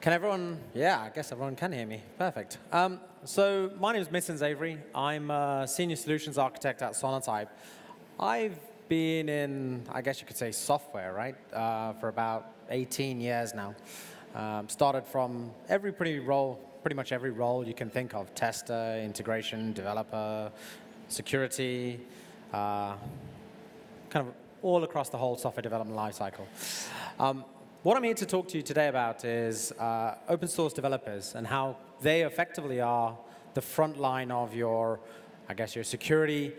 Can everyone, I guess everyone can hear me. Perfect. So my name is Mitun Zavery. I'm a senior solutions architect at Sonotype. I've been in, I guess you could say, software, right, for about 18 years now. Started from pretty much every role you can think of: tester, integration, developer, security, kind of all across the whole software development lifecycle. What I'm here to talk to you today about is open source developers and how they effectively are the front line of your security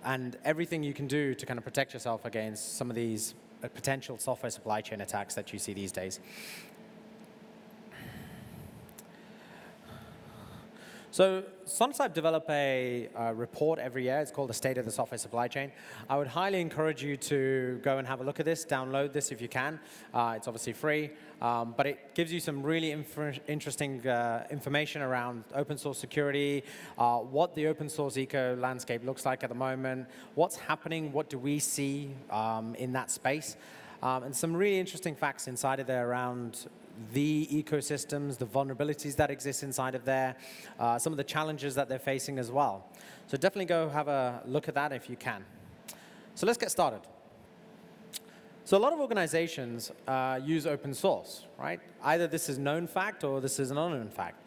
and everything you can do to kind of protect yourself against some of these potential software supply chain attacks that you see these days. So Sonotype develop a report every year. It's called the State of the Software Supply Chain. I would highly encourage you to go and have a look at this, download this if you can. It's obviously free, but it gives you some really interesting information around open source security, what the open source eco landscape looks like at the moment, what's happening, what do we see in that space, and some really interesting facts inside of there around the ecosystems, the vulnerabilities that exist inside of there, some of the challenges that they're facing as well. So definitely go have a look at that if you can. So let's get started. So a lot of organizations use open source, right? Either this is known fact or this is an unknown fact.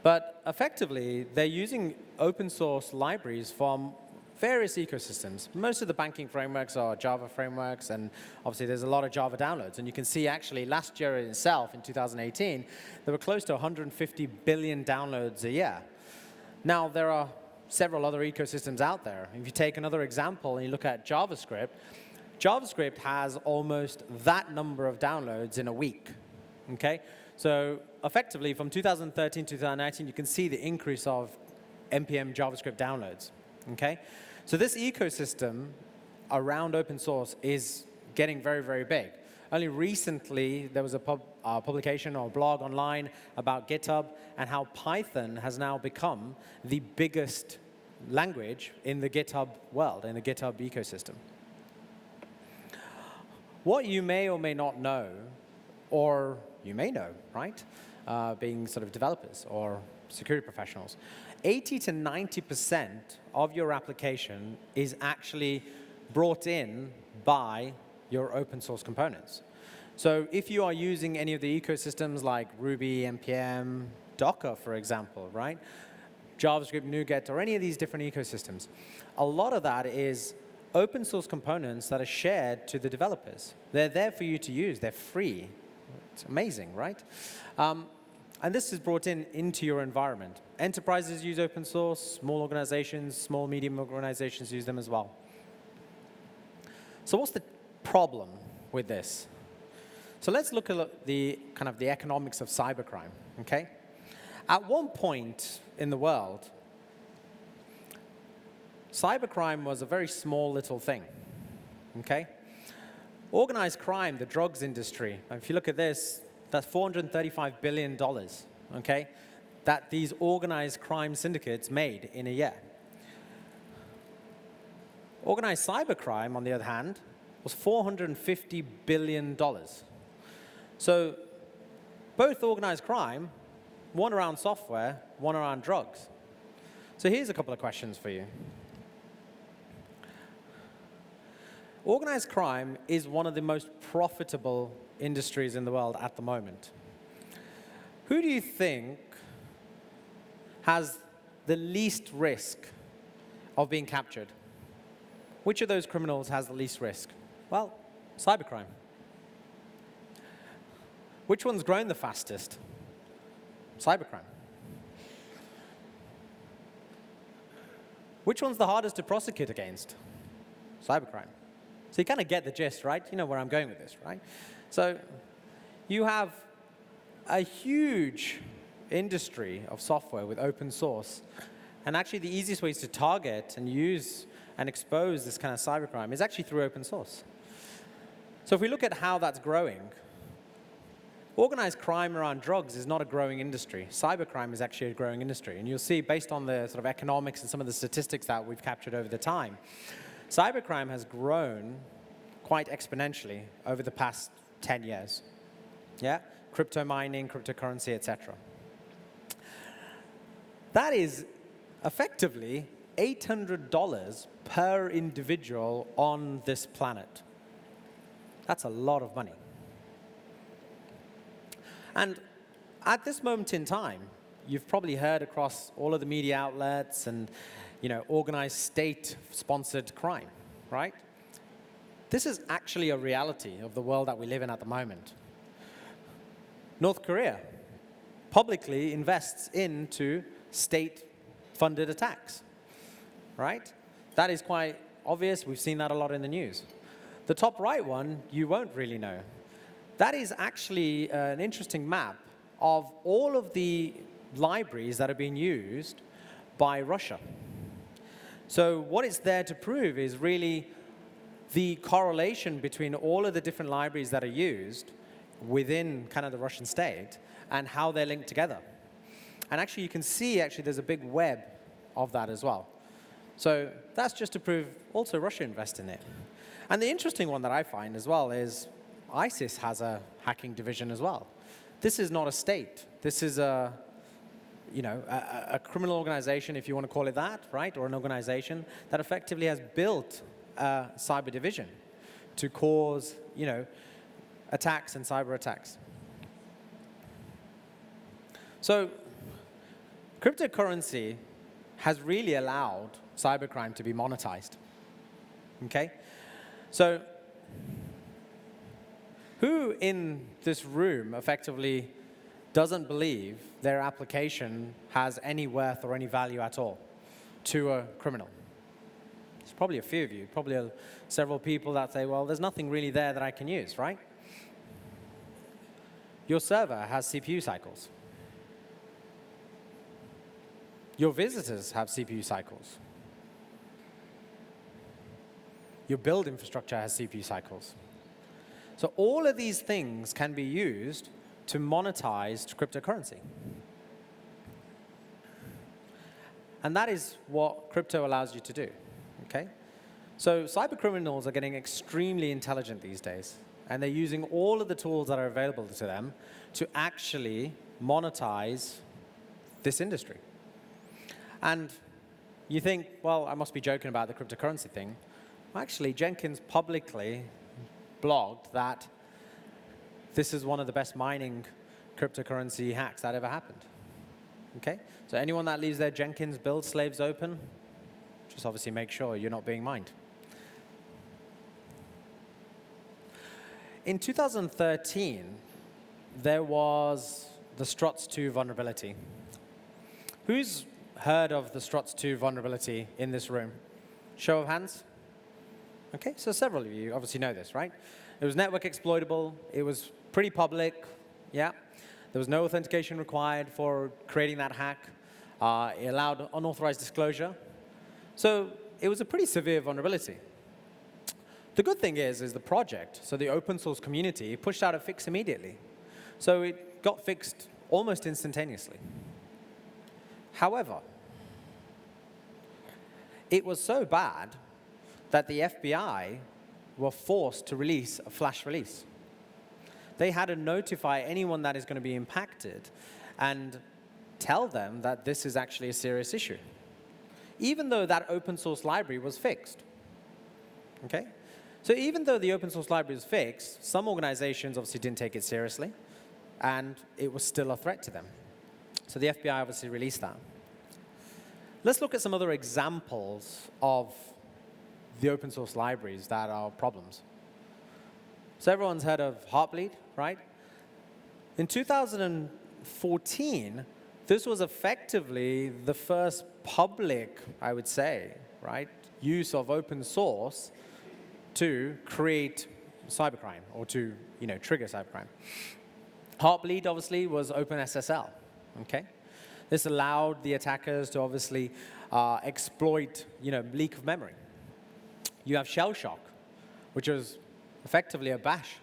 But effectively, they're using open source libraries from various ecosystems. Most of the banking frameworks are Java frameworks, and obviously there's a lot of Java downloads. And you can see actually last year itself, in 2018, there were close to 150 billion downloads a year. Now, there are several other ecosystems out there. If you take another example and you look at JavaScript, JavaScript has almost that number of downloads in a week. Okay? So effectively, from 2013 to 2019, you can see the increase of NPM JavaScript downloads. Okay? So this ecosystem around open source is getting very, very big. Only recently, there was a publication or blog online about GitHub and how Python has now become the biggest language in the GitHub world, in the GitHub ecosystem. What you may or may not know, or you may know, right, being sort of developers or security professionals, 80 to 90% of your application is actually brought in by your open source components. So if you are using any of the ecosystems like Ruby, NPM, Docker, for example, right? JavaScript, NuGet, or any of these different ecosystems, a lot of that is open source components that are shared to the developers. They're there for you to use. They're free. It's amazing, right? And this is brought into your environment. Enterprises use open source, small organizations, small, medium organizations use them as well. So what's the problem with this? So let's look at the kind of the economics of cybercrime, okay? At one point in the world, cybercrime was a very small little thing, okay? Organized crime, the drugs industry, if you look at this, that's $435 billion, okay, that these organized crime syndicates made in a year. Organized cybercrime, on the other hand, was $450 billion. So both organized crime, one around software, one around drugs. So here's a couple of questions for you. Organized crime is one of the most profitable industries in the world at the moment. Who do you think has the least risk of being captured? Which of those criminals has the least risk? Well, cybercrime. Which one's grown the fastest? Cybercrime. Which one's the hardest to prosecute against? Cybercrime. So you kind of get the gist, right? You know where I'm going with this, right? So you have a huge industry of software with open source. And actually, the easiest ways to target and use and expose this kind of cybercrime is actually through open source. So if we look at how that's growing, organized crime around drugs is not a growing industry. Cybercrime is actually a growing industry. And you'll see, based on the sort of economics and some of the statistics that we've captured over the time, cybercrime has grown quite exponentially over the past 10 years. Yeah? crypto mining, cryptocurrency, etc. That is effectively $800 per individual on this planet. That's a lot of money. And at this moment in time, you've probably heard across all of the media outlets and organized state-sponsored crime, right? This is actually a reality of the world that we live in at the moment. North Korea publicly invests into state-funded attacks, right? That is quite obvious. We've seen that a lot in the news. The top right one, you won't really know. That is actually an interesting map of all of the libraries that are being used by Russia. So what it's there to prove is really the correlation between all of the different libraries that are used within kind of the Russian state and how they're linked together. And actually, you can see there's a big web of that as well. So that's just to prove also Russia invests in it. And the interesting one that I find as well is ISIS has a hacking division as well. This is not a state. This is a criminal organization, if you want to call it that, right? Or an organization that effectively has built a cyber division to cause, attacks and cyber attacks. So cryptocurrency has really allowed cybercrime to be monetized. Okay? So who in this room effectively doesn't believe their application has any worth or any value at all to a criminal? There's probably a few of you, probably several people that say, well, there's nothing really there that I can use, right? Your server has CPU cycles. Your visitors have CPU cycles. Your build infrastructure has CPU cycles. So all of these things can be used to monetize cryptocurrency. And that is what crypto allows you to do, okay? So cyber criminals are getting extremely intelligent these days, and they're using all of the tools that are available to them to actually monetize this industry. And you think, well, I must be joking about the cryptocurrency thing. Actually, Jenkins publicly blogged that this is one of the best mining cryptocurrency hacks that ever happened. Okay? So anyone that leaves their Jenkins build slaves open, just obviously make sure you're not being mined. In 2013, there was the Struts2 vulnerability. Who's heard of the Struts2 vulnerability in this room? Show of hands. Okay, so several of you obviously know this, right? It was network exploitable. It was pretty public, yeah. There was no authentication required for creating that hack. It allowed unauthorized disclosure. So it was a pretty severe vulnerability. The good thing is the project, so the open source community, pushed out a fix immediately. So it got fixed almost instantaneously. However, it was so bad that the FBI were forced to release a flash release. They had to notify anyone that is going to be impacted and tell them that this is actually a serious issue, even though that open source library was fixed. Okay? So even though the open source library was fixed, some organizations obviously didn't take it seriously, and it was still a threat to them. So the FBI obviously released that. Let's look at some other examples of the open source libraries that are problems. So everyone's heard of Heartbleed, right? In 2014, this was effectively the first public, I would say, right, use of open source to create cybercrime or to, trigger cybercrime. Heartbleed obviously was OpenSSL, okay? This allowed the attackers to obviously exploit, leak of memory. You have shell shock, which was effectively a bash,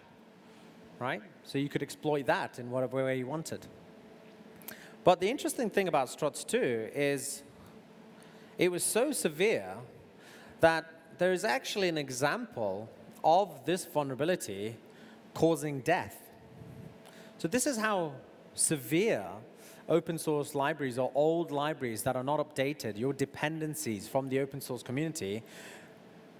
right? So you could exploit that in whatever way you wanted. But the interesting thing about Struts2 is it was so severe that there is actually an example of this vulnerability causing death. So this is how severe open source libraries or old libraries that are not updated, your dependencies from the open source community,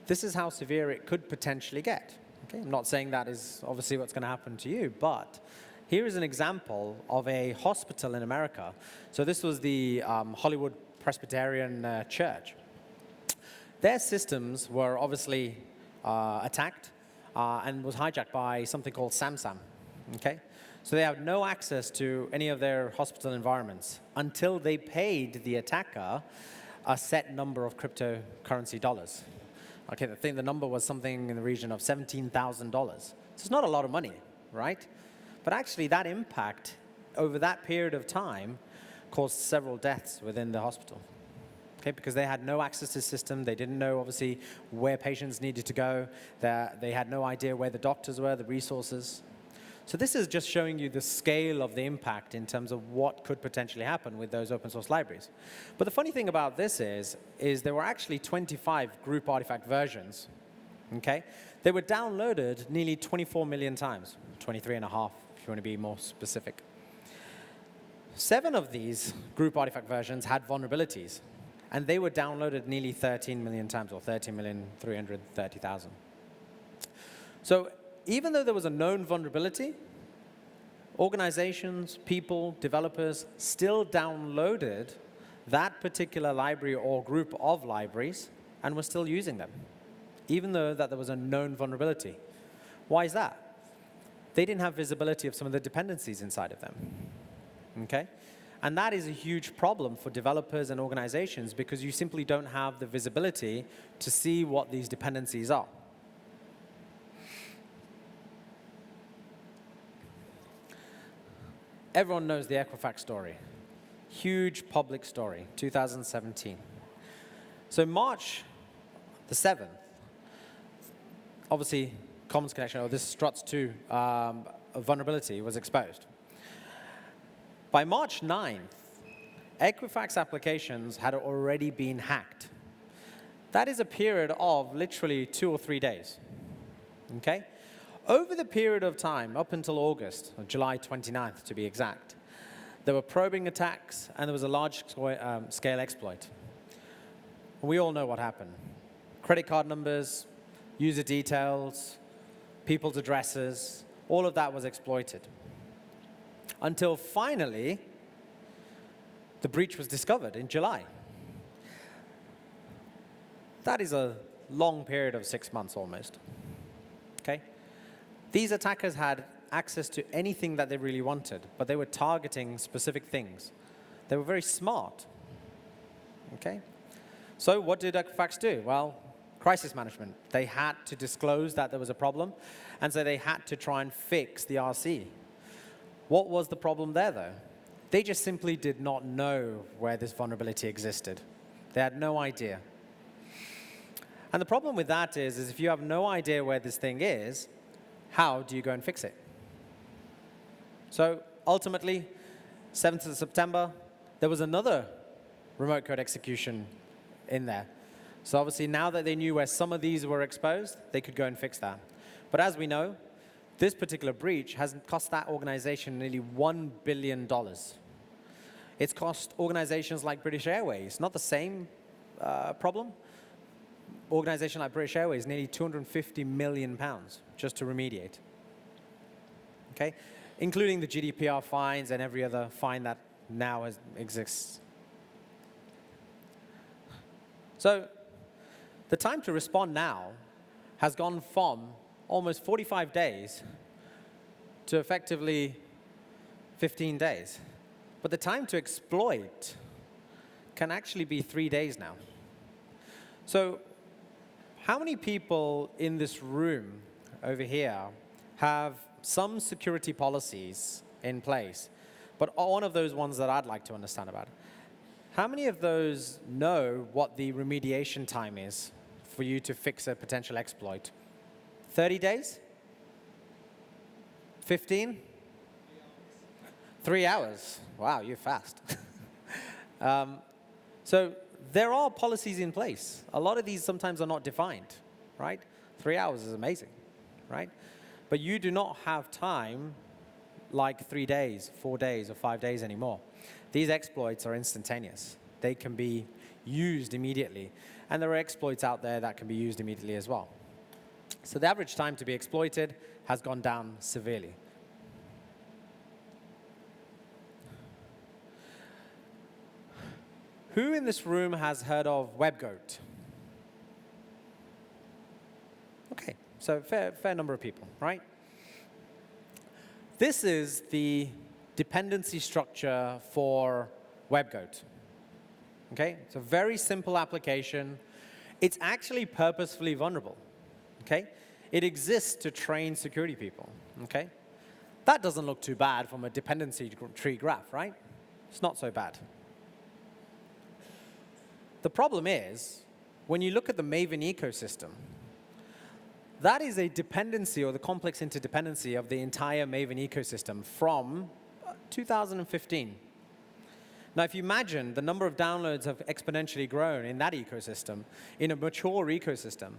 this is how severe it could potentially get. Okay? I'm not saying that is obviously what's going to happen to you, but here is an example of a hospital in America. So this was the Hollywood Presbyterian Church. Their systems were obviously attacked and was hijacked by something called SamSam. Okay? So they have no access to any of their hospital environments until they paid the attacker a set number of cryptocurrency dollars. Okay, I think the number was something in the region of $17,000. So it's not a lot of money, right? But actually that impact over that period of time caused several deaths within the hospital. Okay, because they had no access to the system. They didn't know, obviously, where patients needed to go. They had no idea where the doctors were, the resources. So this is just showing you the scale of the impact in terms of what could potentially happen with those open source libraries. But the funny thing about this is there were actually 25 group artifact versions. Okay? They were downloaded nearly 24 million times, 23 and a half if you want to be more specific. 7 of these group artifact versions had vulnerabilities, and they were downloaded nearly 13 million times, or 13,330,000. So even though there was a known vulnerability, organizations, people, developers still downloaded that particular library or group of libraries and were still using them, even though that there was a known vulnerability. Why is that? They didn't have visibility of some of the dependencies inside of them. Okay? And that is a huge problem for developers and organizations because you simply don't have the visibility to see what these dependencies are. Everyone knows the Equifax story. Huge public story, 2017. So March the 7th, obviously, Commons Connection, or this Struts 2 vulnerability was exposed. By March 9th, Equifax applications had already been hacked. That is a period of literally 2 or 3 days. Okay? Over the period of time, up until August, or July 29th to be exact, there were probing attacks and there was a large-scale exploit. We all know what happened. Credit card numbers, user details, people's addresses, all of that was exploited. Until finally, the breach was discovered in July. That is a long period of 6 months almost. Okay? These attackers had access to anything that they really wanted, but they were targeting specific things. They were very smart. Okay? So what did Equifax do? Well, crisis management. They had to disclose that there was a problem, and so they had to try and fix the RC. What was the problem there, though? They just simply did not know where this vulnerability existed. They had no idea. And the problem with that is if you have no idea where this thing is, how do you go and fix it? So ultimately, 7th of September, there was another remote code execution in there. So obviously, now that they knew where some of these were exposed, they could go and fix that. But as we know, this particular breach has cost that organization nearly $1 billion. It's cost organizations like British Airways, not the same problem. Organization like British Airways, nearly £250 million just to remediate. Okay? Including the GDPR fines and every other fine that now exists. So the time to respond now has gone from almost 45 days to effectively 15 days. But the time to exploit can actually be 3 days now. So how many people in this room over here have some security policies in place, but one of those ones that I'd like to understand about? How many of those know what the remediation time is for you to fix a potential exploit? 30 days? 15? 3 hours. Wow, you're fast. So there are policies in place. A lot of these sometimes are not defined, right? 3 hours is amazing, right? But you do not have time like 3 days, 4 days, or 5 days anymore. These exploits are instantaneous. They can be used immediately. And there are exploits out there that can be used immediately as well. So the average time to be exploited has gone down severely. Who in this room has heard of WebGoat? Okay, so fair number of people, right? This is the dependency structure for WebGoat. Okay, it's a very simple application. It's actually purposefully vulnerable. Okay, it exists to train security people. Okay, that doesn't look too bad from a dependency tree graph, right? It's not so bad. The problem is, when you look at the Maven ecosystem, that is a dependency or the complex interdependency of the entire Maven ecosystem from 2015. Now, if you imagine the number of downloads have exponentially grown in that ecosystem, in a mature ecosystem,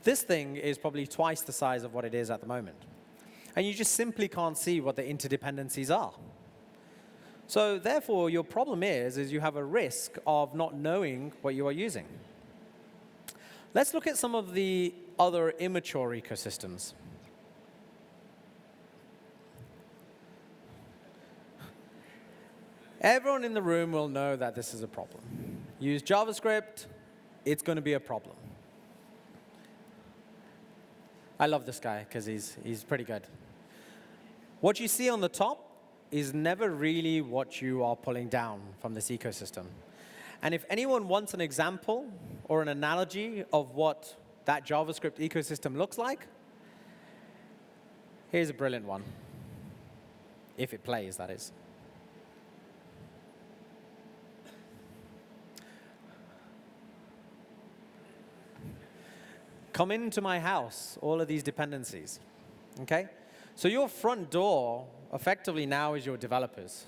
this thing is probably twice the size of what it is at the moment. And you just simply can't see what the interdependencies are. So therefore, your problem is you have a risk of not knowing what you are using. Let's look at some of the other immature ecosystems. Everyone in the room will know that this is a problem. Use JavaScript, it's going to be a problem. I love this guy because he's pretty good. What you see on the top is never really what you are pulling down from this ecosystem. And if anyone wants an example or an analogy of what that JavaScript ecosystem looks like, here's a brilliant one. If it plays, that is. Come into my house, all of these dependencies. Okay? So your front door effectively now is your developers.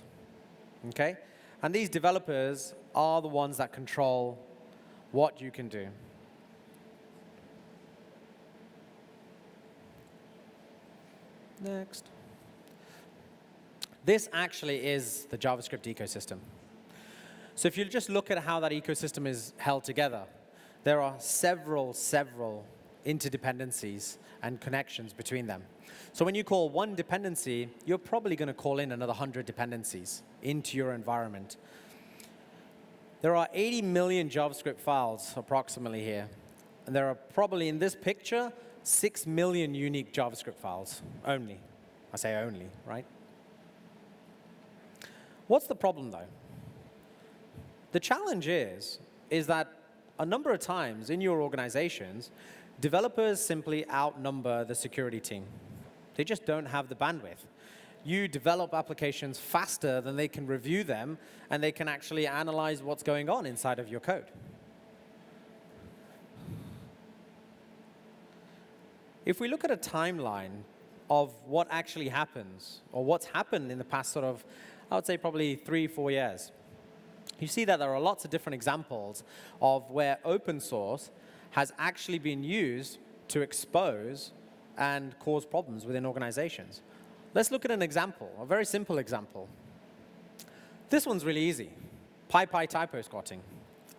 Okay? And these developers are the ones that control what you can do. Next. This actually is the JavaScript ecosystem. So if you just look at how that ecosystem is held together, there are several interdependencies and connections between them. So when you call one dependency, you're probably going to call in another 100 dependencies into your environment. There are 80 million JavaScript files approximately here. And there are probably, in this picture, 6 million unique JavaScript files only. I say only, right? What's the problem, though? The challenge is that a number of times in your organizations, developers simply outnumber the security team. They just don't have the bandwidth. You develop applications faster than they can review them, and they can actually analyze what's going on inside of your code. If we look at a timeline of what actually happens, or what's happened in the past sort of, I would say probably 3-4 years, you see that there are lots of different examples of where open source has actually been used to expose and cause problems within organizations. Let's look at an example, a very simple example. This one's really easy. PyPy typo squatting.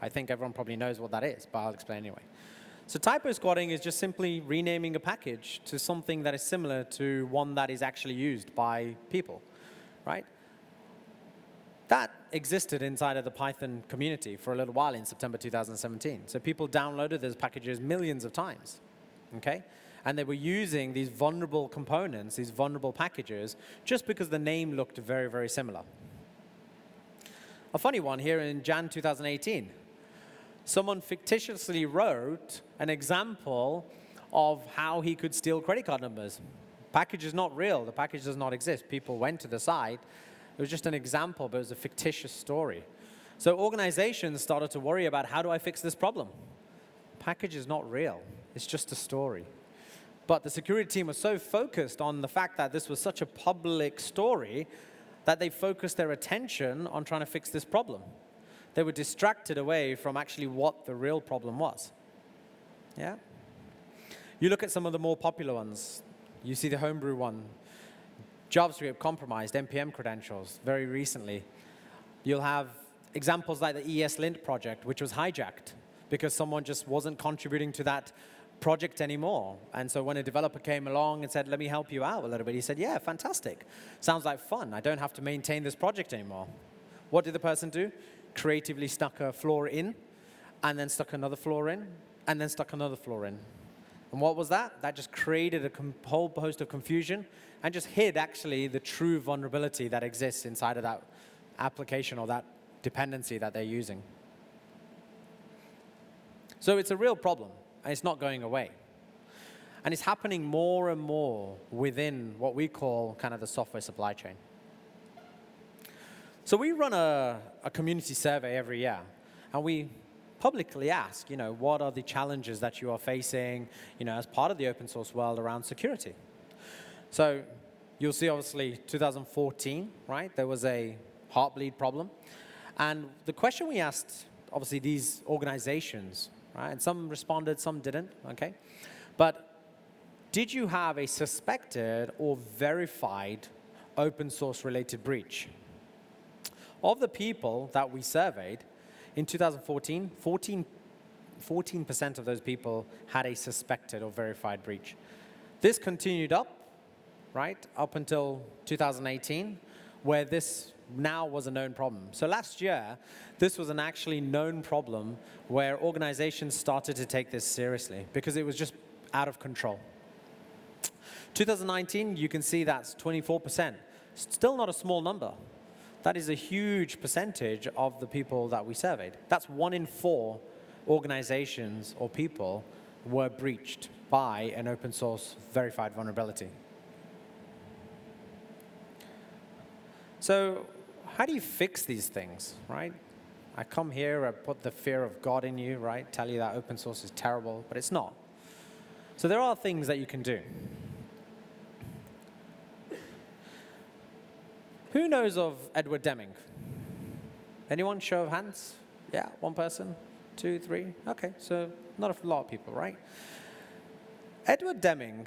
I think everyone probably knows what that is, but I'll explain anyway. So typo squatting is just simply renaming a package to something that is similar to one that is actually used by people, right? That existed inside of the Python community for a little while in September 2017. So people downloaded those packages millions of times, okay? And they were using these vulnerable components, these vulnerable packages, just because the name looked very, very similar. A funny one here in Jan 2018. Someone fictitiously wrote an example of how he could steal credit card numbers. Package is not real. The package does not exist. People went to the site. It was just an example, but it was a fictitious story. So organizations started to worry about, how do I fix this problem? Package is not real. It's just a story. But the security team was so focused on the fact that this was such a public story that they focused their attention on trying to fix this problem. They were distracted away from actually what the real problem was. Yeah? You look at some of the more popular ones. You see the homebrew one. JavaScript compromised NPM credentials very recently. You'll have examples like the ESLint project, which was hijacked because someone just wasn't contributing to that project anymore. And so when a developer came along and said, let me help you out a little bit, he said, yeah, fantastic. Sounds like fun. I don't have to maintain this project anymore. What did the person do? Creatively stuck a flaw in, and then stuck another flaw in, and then stuck another flaw in. And what was that? That just created a whole host of confusion and just hid actually the true vulnerability that exists inside of that application or that dependency that they're using. So it's a real problem, and it's not going away. And it's happening more and more within what we call kind of the software supply chain. So we run a community survey every year, and we publicly ask, what are the challenges that you are facing, as part of the open source world around security. So you'll see, obviously, 2014, right? There was a Heartbleed problem. And the question we asked, obviously, these organizations, right? And some responded, some didn't, okay? But did you have a suspected or verified open source related breach? Of the people that we surveyed, in 2014, 14% of those people had a suspected or verified breach. This continued up, right, up until 2018, where this now was a known problem. So last year, this was an actually known problem where organizations started to take this seriously because it was just out of control. 2019, you can see that's 24%. Still not a small number. That is a huge percentage of the people that we surveyed. That's 1 in 4 organizations or people were breached by an open source verified vulnerability. So how do you fix these things, right? I come here, I put the fear of God in you, right? Tell you that open source is terrible, but it's not. So there are things that you can do. Who knows of Edward Deming? Anyone? Show of hands? Yeah, 1 person, 2, 3. Okay, so not a lot of people, right? Edward Deming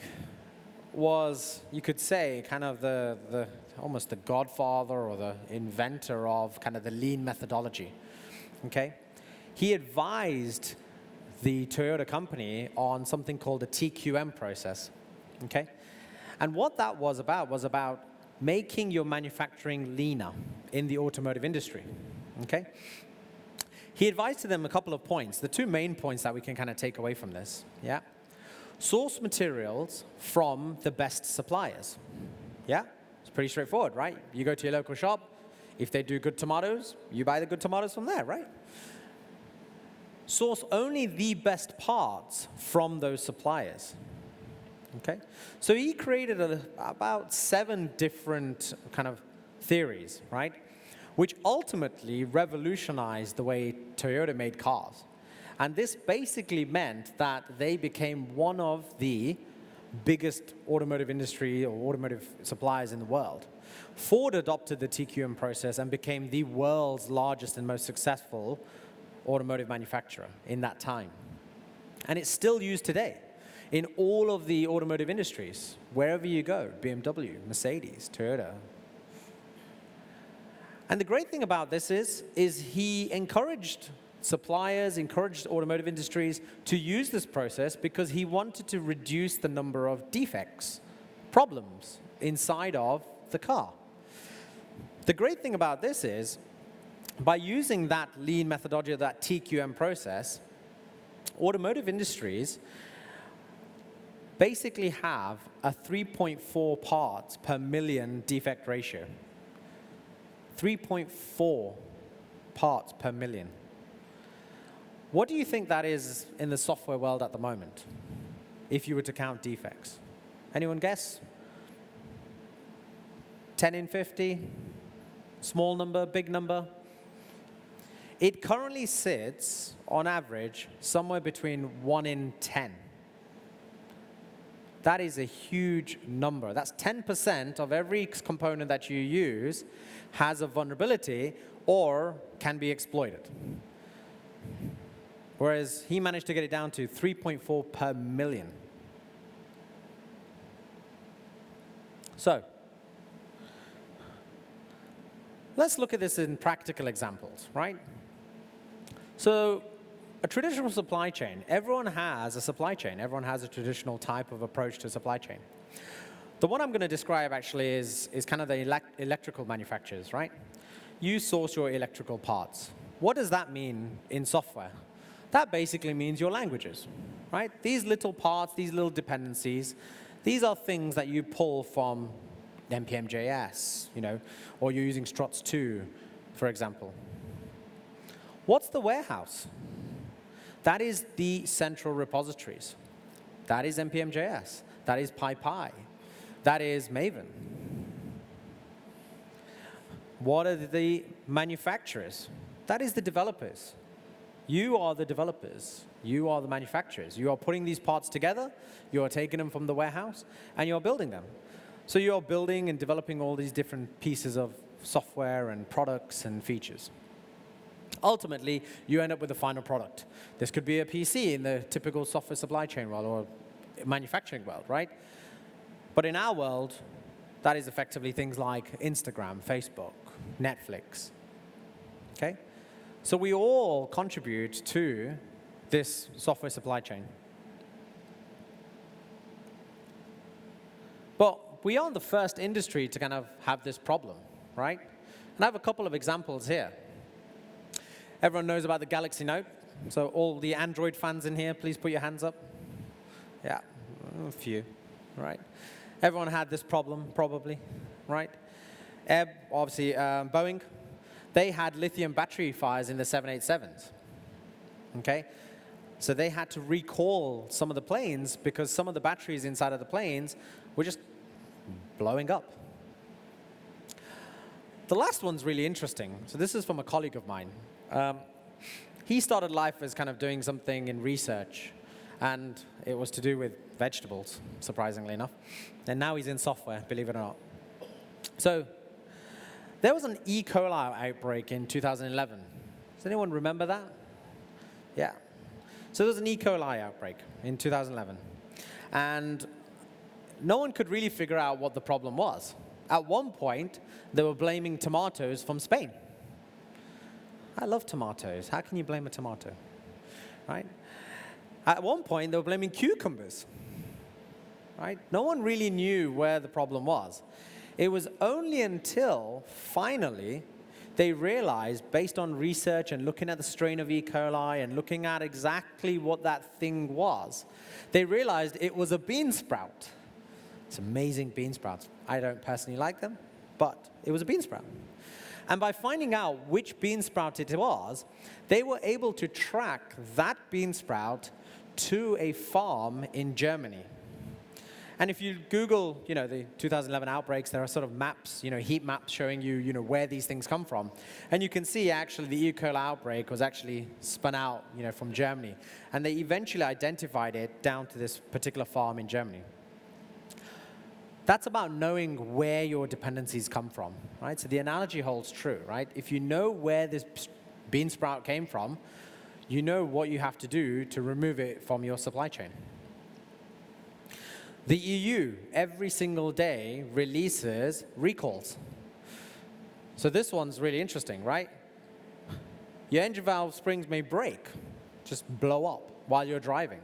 was, you could say, kind of almost the godfather or the inventor of kind of the lean methodology, okay? He advised the Toyota company on something called the TQM process, okay? And what that was about making your manufacturing leaner in the automotive industry, okay? He advised to them a couple of points, the 2 main points that we can kind of take away from this, yeah? Source materials from the best suppliers, yeah? It's pretty straightforward, right? You go to your local shop, if they do good tomatoes, you buy the good tomatoes from there, right? Source only the best parts from those suppliers. Okay, so he created about 7 different kind of theories, right? Which ultimately revolutionized the way Toyota made cars. And this basically meant that they became one of the biggest automotive industry or automotive suppliers in the world. Ford adopted the TQM process and became the world's largest and most successful automotive manufacturer in that time. And it's still used today in all of the automotive industries, wherever you go, BMW, Mercedes, Toyota. And the great thing about this is he encouraged suppliers, encouraged automotive industries to use this process because he wanted to reduce the number of defects, problems inside of the car. The great thing about this is by using that lean methodology, that TQM process, automotive industries basically have a 3.4 parts per million defect ratio. 3.4 parts per million. What do you think that is in the software world at the moment, if you were to count defects? Anyone guess? 10 in 50? Small number, big number? It currently sits, on average, somewhere between 1 in 10. That is a huge number. That's 10% of every component that you use has a vulnerability or can be exploited. Whereas he managed to get it down to 3.4 per million. So, Let's look at this in practical examples, right? So a traditional supply chain, everyone has a supply chain. Everyone has a traditional type of approach to supply chain. The one I'm going to describe actually is kind of the electrical manufacturers, right? You source your electrical parts. What does that mean in software? That basically means your languages, right? These little parts, these little dependencies, these are things that you pull from npm.js, or you're using struts 2, for example. What's the warehouse? That is the central repositories. That is npm.js. That is PyPy. That is Maven. What are the manufacturers? That is the developers. You are the developers. You are the manufacturers. You are putting these parts together. You are taking them from the warehouse, and you're building them. So you're building and developing all these different pieces of software and products and features. Ultimately, you end up with a final product. This could be a PC in the typical software supply chain world or manufacturing world, right? But in our world, that is effectively things like Instagram, Facebook, Netflix. Okay? So we all contribute to this software supply chain. But we aren't the first industry to kind of have this problem, right? And I have a couple of examples here. Everyone knows about the Galaxy Note. So all the Android fans in here, please put your hands up. Yeah, a few, right? Everyone had this problem, probably, right? Obviously, Boeing, they had lithium battery fires in the 787s, okay? So they had to recall some of the planes because some of the batteries inside of the planes were just blowing up. The last one's really interesting. So this is from a colleague of mine. He started life as kind of doing something in research, and it was to do with vegetables, surprisingly enough. And now he's in software, believe it or not. So there was an E. coli outbreak in 2011. Does anyone remember that? Yeah. So there was an E. coli outbreak in 2011. And no one could really figure out what the problem was. At one point, they were blaming tomatoes from Spain. I love tomatoes. How can you blame a tomato? Right? At one point, they were blaming cucumbers. Right? No one really knew where the problem was. It was only until, finally, they realized, based on research and looking at the strain of E. coli and looking at exactly what that thing was, they realized it was a bean sprout. It's amazing bean sprouts. I don't personally like them, but it was a bean sprout. And by finding out which bean sprout it was, they were able to track that bean sprout to a farm in Germany. And if you Google, the 2011 outbreaks, there are sort of maps, heat maps showing you, where these things come from. And you can see actually the E. coli outbreak was actually spun out, from Germany. And they eventually identified it down to this particular farm in Germany. That's about knowing where your dependencies come from, right? So the analogy holds true, right? If you know where this bean sprout came from, you know what you have to do to remove it from your supply chain. The EU, every single day, releases recalls. So this one's really interesting, right? Your engine valve springs may break, just blow up while you're driving.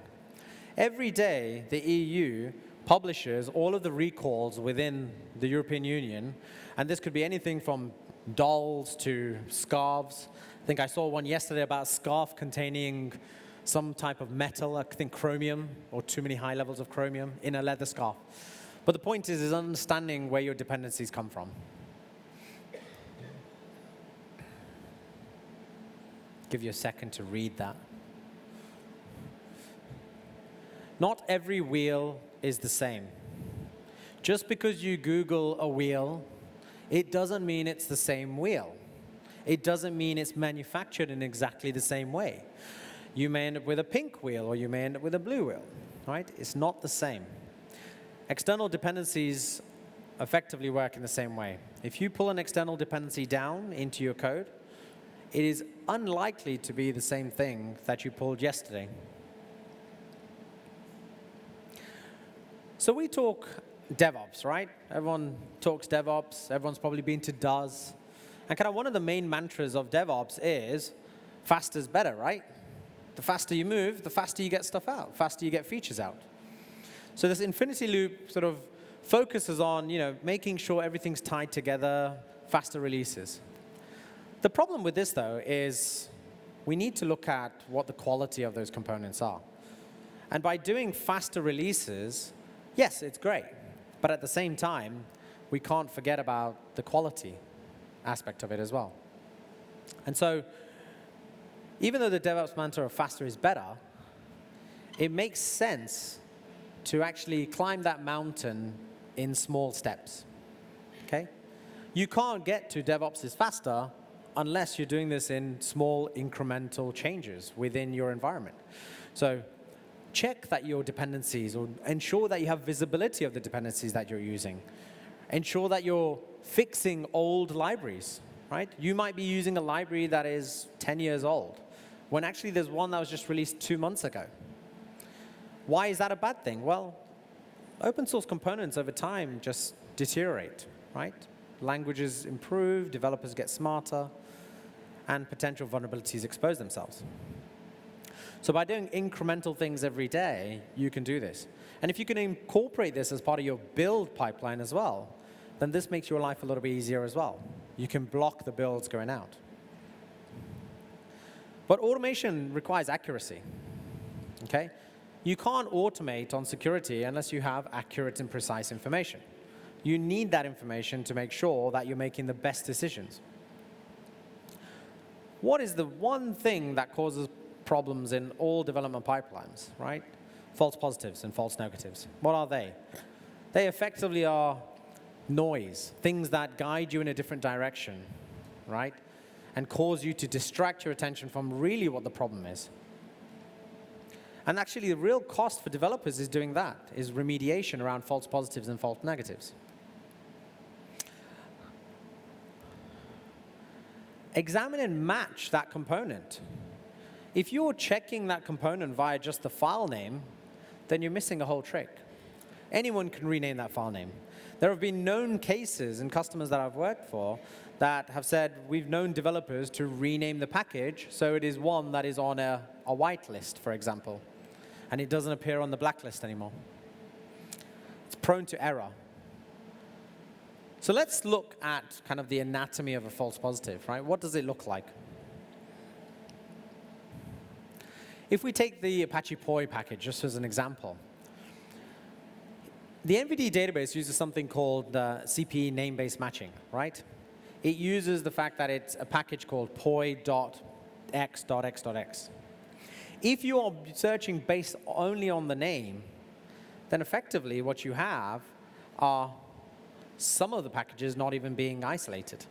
Every day, the EU publishes all of the recalls within the European Union, and this could be anything from dolls to scarves. I think I saw one yesterday about a scarf containing some type of metal, I think chromium, or too many high levels of chromium in a leather scarf. But the point is understanding where your dependencies come from. Give you a second to read that. Not every wheel is the same. Just because you Google a wheel, it doesn't mean it's the same wheel. It doesn't mean it's manufactured in exactly the same way. You may end up with a pink wheel, or you may end up with a blue wheel, right? It's not the same. External dependencies effectively work in the same way. If you pull an external dependency down into your code, it is unlikely to be the same thing that you pulled yesterday. So we talk DevOps, right? Everyone talks DevOps. Everyone's probably been to DOS. And kind of one of the main mantras of DevOps is faster is better, right? The faster you move, the faster you get stuff out, faster you get features out. So this infinity loop sort of focuses on, making sure everything's tied together, faster releases. The problem with this, though, is we need to look at what the quality of those components are. And by doing faster releases, yes, it's great. But at the same time, we can't forget about the quality aspect of it as well. And so even though the DevOps mantra of faster is better, it makes sense to actually climb that mountain in small steps. Okay? You can't get to DevOps is faster unless you're doing this in small incremental changes within your environment. So check that your dependencies, or ensure that you have visibility of the dependencies that you're using. Ensure that you're fixing old libraries, right? You might be using a library that is 10 years old, when actually there's one that was just released 2 months ago. Why is that a bad thing? Well, open source components over time just deteriorate, right? Languages improve, developers get smarter, and potential vulnerabilities expose themselves. So by doing incremental things every day, you can do this. And if you can incorporate this as part of your build pipeline as well, then this makes your life a little bit easier as well. You can block the builds going out. But automation requires accuracy, okay? You can't automate on security unless you have accurate and precise information. You need that information to make sure that you're making the best decisions. What is the one thing that causes problems in all development pipelines, right? False positives and false negatives. What are they? They effectively are noise, things that guide you in a different direction, right? And cause you to distract your attention from really what the problem is. And actually, the real cost for developers is doing that, is remediation around false positives and false negatives. Examine and match that component. If you're checking that component via just the file name, then you're missing a whole trick. Anyone can rename that file name. There have been known cases in customers that I've worked for that have said, we've known developers to rename the package so it is one that is on a whitelist, for example, and it doesn't appear on the blacklist anymore. It's prone to error. So let's look at kind of the anatomy of a false positive, right? What does it look like? If we take the Apache POI package just as an example, the NVD database uses something called CPE name-based matching, right? It uses the fact that it's a package called poi.x.x.x. If you are searching based only on the name, then effectively what you have are some of the packages not even being isolated.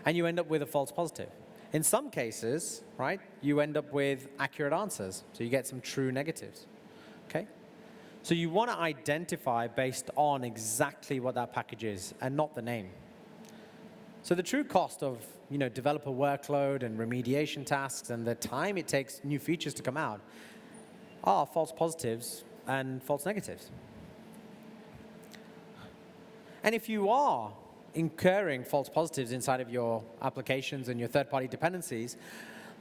And you end up with a false positive. In some cases, right, you end up with accurate answers. So you get some true negatives. Okay? So you want to identify based on exactly what that package is and not the name. So the true cost of developer workload and remediation tasks and the time it takes new features to come out are false positives and false negatives. And if you are incurring false positives inside of your applications and your third-party dependencies,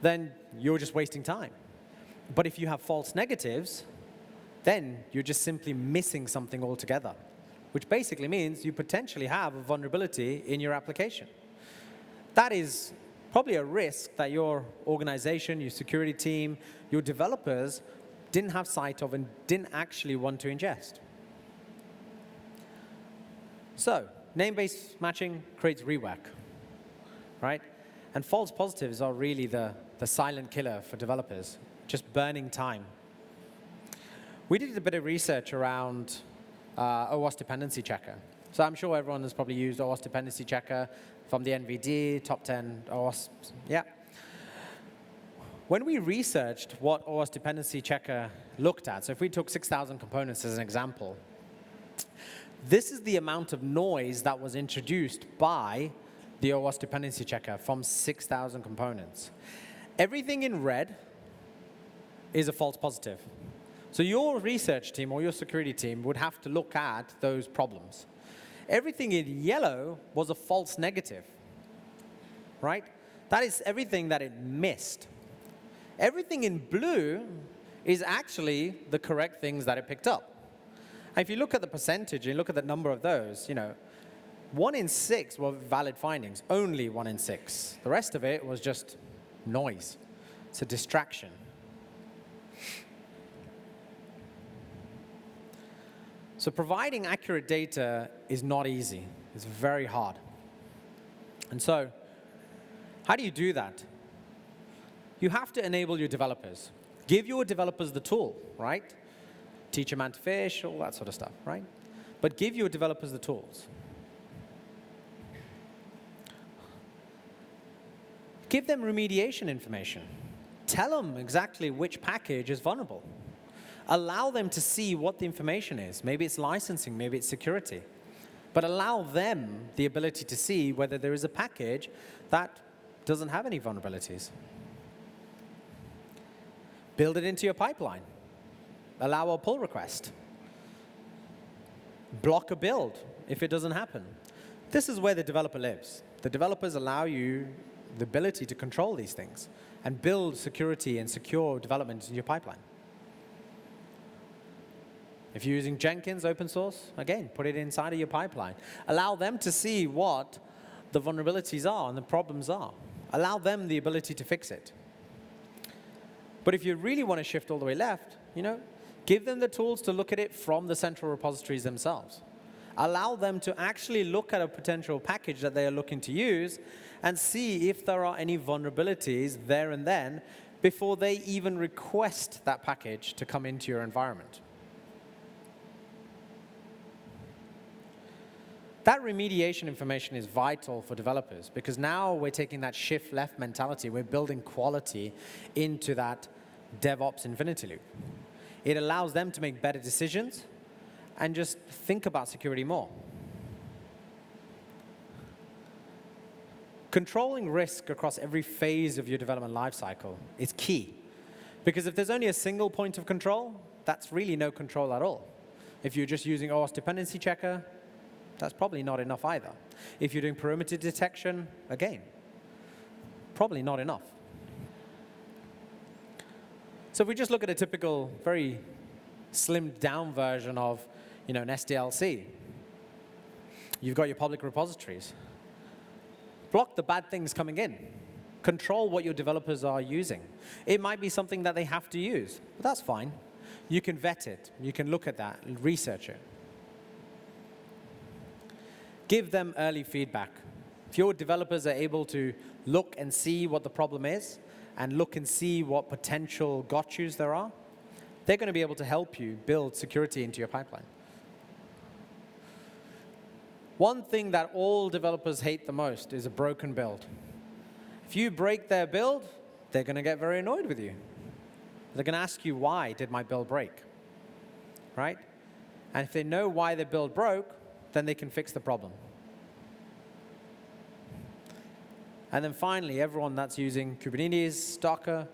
then you're just wasting time. But if you have false negatives, then you're just simply missing something altogether, which basically means you potentially have a vulnerability in your application. That is probably a risk that your organization, your security team, your developers didn't have sight of and didn't actually want to ingest. So, name-based matching creates rework, right? And false positives are really the silent killer for developers, just burning time. We did a bit of research around OWASP Dependency Checker. So I'm sure everyone has probably used OWASP Dependency Checker from the NVD, top 10 OWASP, yeah. When we researched what OWASP Dependency Checker looked at, so if we took 6,000 components as an example, this is the amount of noise that was introduced by the OWASP Dependency Checker from 6,000 components. Everything in red is a false positive. So your research team or your security team would have to look at those problems. Everything in yellow was a false negative. right? That is everything that it missed. Everything in blue is actually the correct things that it picked up. And if you look at the percentage, you look at the number of those, 1 in 6 were valid findings, only 1 in 6. The rest of it was just noise. It's a distraction. So providing accurate data is not easy. It's very hard. And so how do you do that? You have to enable your developers. Give your developers the tool, right? Teach a man to fish, all that sort of stuff, right? But give your developers the tools. Give them remediation information. Tell them exactly which package is vulnerable. Allow them to see what the information is. Maybe it's licensing, maybe it's security. But allow them the ability to see whether there is a package that doesn't have any vulnerabilities. Build it into your pipeline. Allow a pull request. Block a build if it doesn't happen. This is where the developer lives. The developers allow you the ability to control these things and build security and secure development in your pipeline. If you're using Jenkins open source, again, put it inside of your pipeline. Allow them to see what the vulnerabilities are and the problems are. Allow them the ability to fix it. But if you really want to shift all the way left, give them the tools to look at it from the central repositories themselves. Allow them to actually look at a potential package that they are looking to use and see if there are any vulnerabilities there and then before they even request that package to come into your environment. That remediation information is vital for developers because now we're taking that shift left mentality. We're building quality into that DevOps infinity loop. It allows them to make better decisions and just think about security more. Controlling risk across every phase of your development lifecycle is key. Because if there's only a single point of control, that's really no control at all. If you're just using OS dependency checker, that's probably not enough either. If you're doing perimeter detection, again, probably not enough. So if we just look at a typical, very slimmed down version of an SDLC, you've got your public repositories. Block the bad things coming in. Control what your developers are using. It might be something that they have to use, but that's fine. You can vet it. You can look at that and research it. Give them early feedback. If your developers are able to look and see what the problem is and look and see what potential gotchas there are, they're going to be able to help you build security into your pipeline. One thing that all developers hate the most is a broken build. If you break their build, they're going to get very annoyed with you. They're going to ask you, why did my build break? Right? And if they know why the build broke, then they can fix the problem. And then finally, everyone that's using Kubernetes, Docker,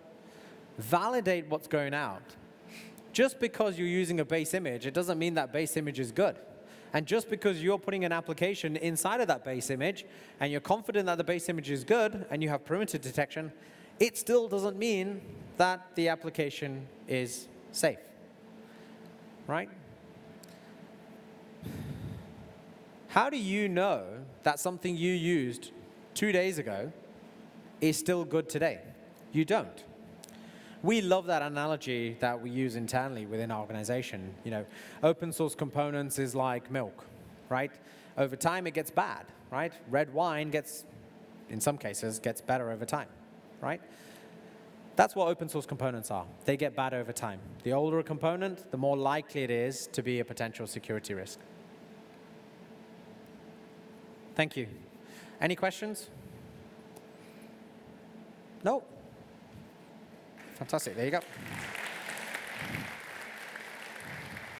validate what's going out. Just because you're using a base image, it doesn't mean that base image is good. And just because you're putting an application inside of that base image, and you're confident that the base image is good, and you have perimeter detection, it still doesn't mean that the application is safe. Right? How do you know that something you used 2 days ago is still good today? You don't. We love that analogy that we use internally within our organization. Open source components is like milk, right? Over time, it gets bad, right? Red wine in some cases, gets better over time, right? That's what open source components are. They get bad over time. The older a component, the more likely it is to be a potential security risk. Thank you. Any questions? No? Fantastic. There you go.